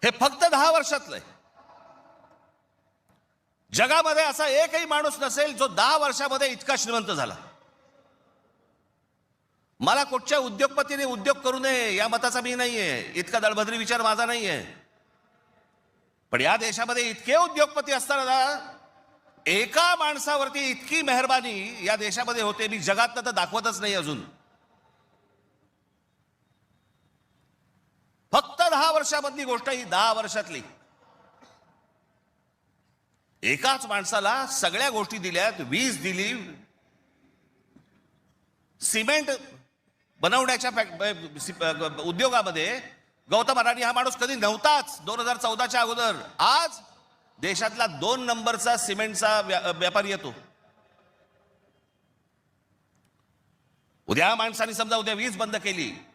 हे फक्त 10 वर्षातलं आहे. जगामध्ये असा एकही माणूस नसेल जो 10 वर्षामध्ये इतका श्रीमंत झाला. मला कुठच्या उद्योगपतीने उद्योग करू नये या मताचा मी नाहीये, इतका दळभद्री विचार माझा नाहीये. पण या देशामध्ये इतके उद्योगपती असताना एका माणसावरती इतकी मेहरबानी या देशामध्ये होते, मी जगात तर दाखवतच नाही अजून. फक्त 10 वर्षामधली गोष्ट ही 10 वर्षातली. एकाच माणसाला सगळ्या गोष्टी दिल्यात, वीज दिली, सिमेंट बनवण्याच्या उद्योगामध्ये गौतम अडाणी हा माणूस कधी नव्हताच 2014च्या अगोदर. आज देशातला 2 नंबरचा सिमेंटचा व्यापारी येतो. उद्या माणसाने समजा उद्या वीज बंद केली